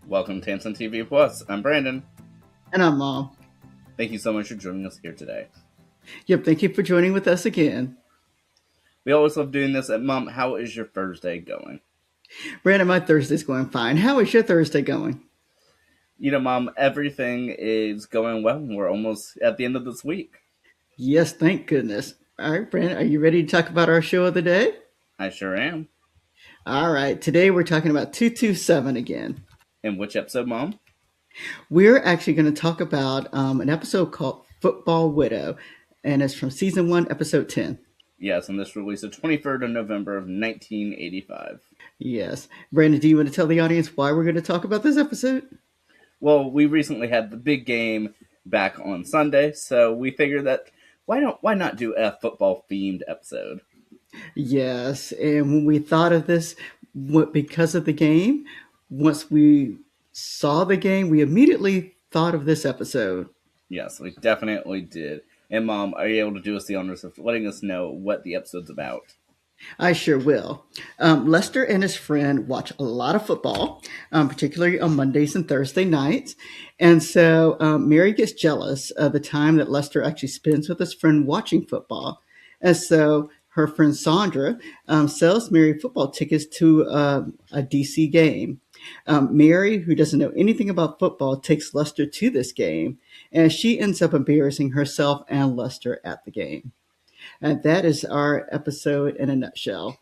Welcome to Tansson TV Plus. I'm Brandon. And I'm Mom. Thank you so much for joining us here today. Yep, thank you for joining with us again. We always love doing this. And Mom, how is your Thursday going? Brandon, my Thursday's going fine. How is your Thursday going? Mom, everything is going well. We're almost at the end of this week. Yes, thank goodness. All right, Brandon, are you ready to talk about our show of the day? I sure am. All right, today we're talking about 227 again. In which episode, Mom? We're actually going to talk about an episode called Football Widow, and it's from season 1, episode 10. Yes, and this released the 23rd of November of 1985. Yes. Brandon, do you want to tell the audience why we're going to talk about this episode? Well, we recently had the big game back on Sunday, so we figured that why not do a football themed episode? Yes, and when we thought of this, because of the game, once we saw the game, we immediately thought of this episode. Yes, we definitely did. And Mom, are you able to do us the honors of letting us know what the episode's about? I sure will. Lester and his friend watch a lot of football, particularly on Mondays and Thursday nights. And so Mary gets jealous of the time that Lester actually spends with his friend watching football. And so her friend Sandra sells Mary football tickets to a DC game. Mary, who doesn't know anything about football, takes Lester to this game, and she ends up embarrassing herself and Lester at the game. And that is our episode in a nutshell.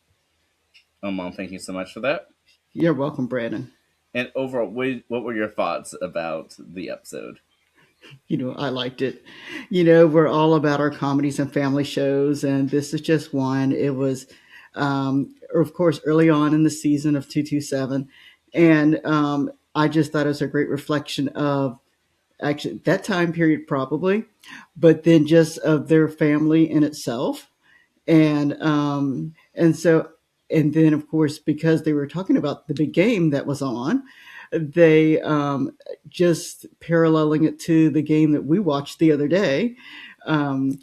Oh, Mom, thank you so much for that. You're welcome, Brandon. And overall, what were your thoughts about the episode? I liked it. We're all about our comedies and family shows, and this is just one. It was, of course, early on in the season of 227. And I just thought it was a great reflection of actually that time period, probably, but then just of their family in itself. And so, and then of course, because they were talking about the big game that was on, they just paralleling it to the game that we watched the other day. um,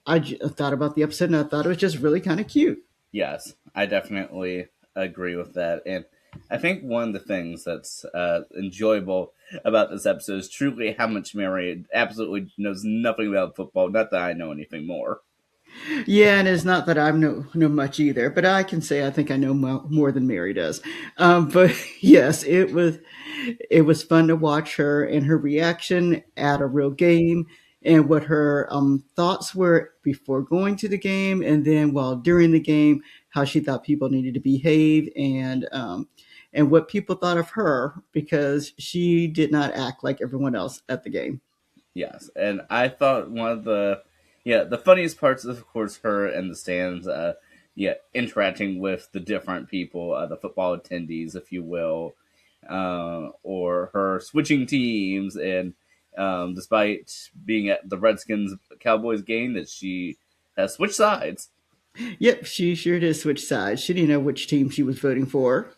thought about the episode, and I thought it was just really kind of cute. Yes, I definitely agree with that. And I think one of the things that's enjoyable about this episode is truly how much Mary absolutely knows nothing about football. Not that I know anything more. Yeah, and it's not that I know much either, but I can say I think I know more than Mary does. But yes, it was fun to watch her and her reaction at a real game, and what her thoughts were before going to the game, and then while during the game, how she thought people needed to behave, and what people thought of her because she did not act like everyone else at the game. Yes, and I thought one of the funniest parts is of course her and the stands, interacting with the different people, the football attendees, if you will, or her switching teams, and despite being at the Redskins Cowboys game, that she has switched sides. Yep, she sure did switch sides. She didn't know which team she was voting for.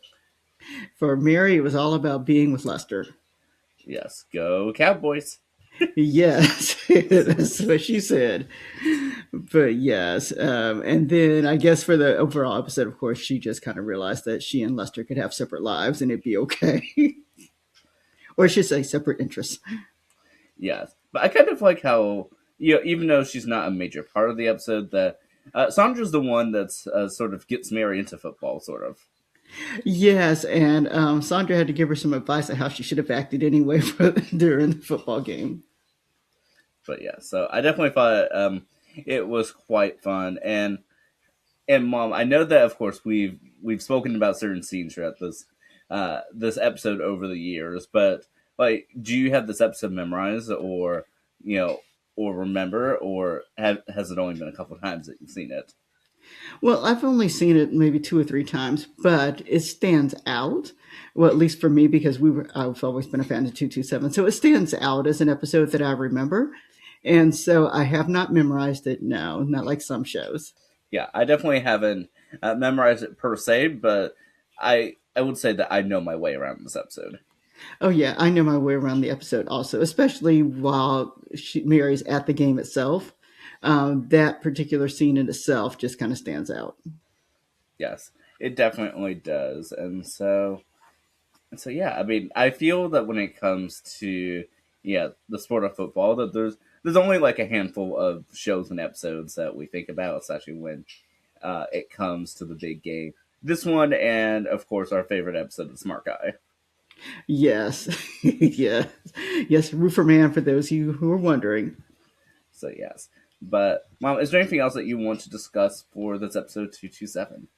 For Mary, it was all about being with Lester. Yes, go Cowboys. Yes, that's what she said. But yes, and then I guess for the overall episode, of course, she just kind of realized that she and Lester could have separate lives and it'd be okay. Or I should say separate interests. Yes, but I kind of like how, even though she's not a major part of the episode, that Sandra's the one that's sort of gets Mary into football, sort of. Yes, and Sandra had to give her some advice on how she should have acted anyway during the football game. But yeah, so I definitely thought it was quite fun. And Mom, I know that of course we've spoken about certain scenes throughout this episode over the years, but like, do you have this episode memorized, or or remember, or has it only been a couple times that you've seen it? Well, I've only seen it maybe two or three times, but it stands out. Well, at least for me, because I've always been a fan of 227. So it stands out as an episode that I remember. And so I have not memorized it, no, not like some shows. Yeah, I definitely haven't memorized it per se, but I would say that I know my way around this episode. Oh, yeah, I know my way around the episode also, especially while Mary's at the game itself. That particular scene in itself just kind of stands out. Yes, it definitely does. And so So yeah, I mean, I feel that when it comes to the sport of football, that there's only like a handful of shows and episodes that we think about, especially when it comes to the big game. This one, and of course, our favorite episode of Smart Guy. Yes, yes, yes. Roofer Man, for those of you who are wondering. So yes, but Mom, is there anything else that you want to discuss for this episode 227?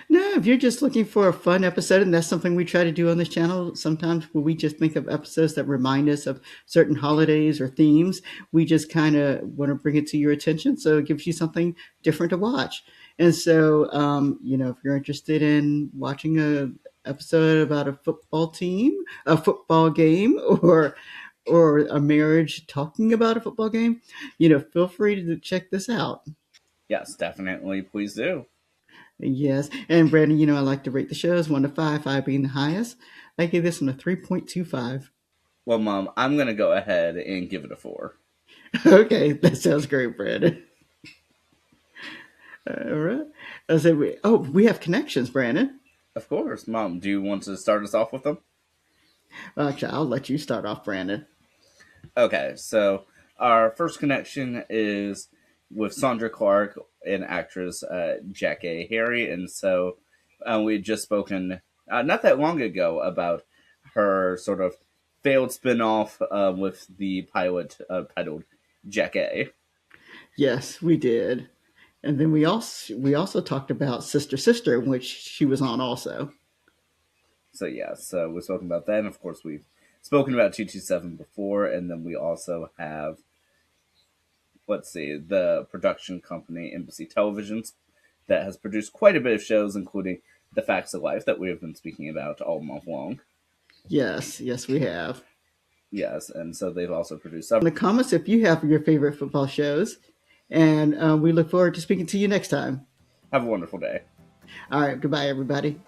No, if you're just looking for a fun episode, and that's something we try to do on this channel, sometimes when we just think of episodes that remind us of certain holidays or themes, we just kind of want to bring it to your attention. So it gives you something different to watch. And so, if you're interested in watching a episode about a football team, a football game, or a marriage talking about a football game, feel free to check this out. Yes, definitely. Please do. Yes. And Brandon, I like to rate the shows 1 to 5, 5 being the highest. I give this one a 3.25. Well, Mom, I'm gonna go ahead and give it a 4. Okay, that sounds great, Brandon. All right. We have connections, Brandon. Of course, Mom. Do you want to start us off with them? Actually, I'll let you start off, Brandon. Okay, so our first connection is with Sandra Clark, an actress, Jack A. Harry, and so we had just spoken not that long ago about her sort of failed spinoff with the pilot titled Jack A. Yes, we did. And then we also talked about Sister Sister, which she was on also. So yeah, so we've spoken about that, and of course we've spoken about 227 before, and then we also have, let's see, the production company Embassy Televisions that has produced quite a bit of shows, including The Facts of Life that we have been speaking about all month long. Yes, yes, we have. Yes, and so they've also produced In several. the comments if you have your favorite football shows. And we look forward to speaking to you next time. Have a wonderful day. All right, goodbye, everybody.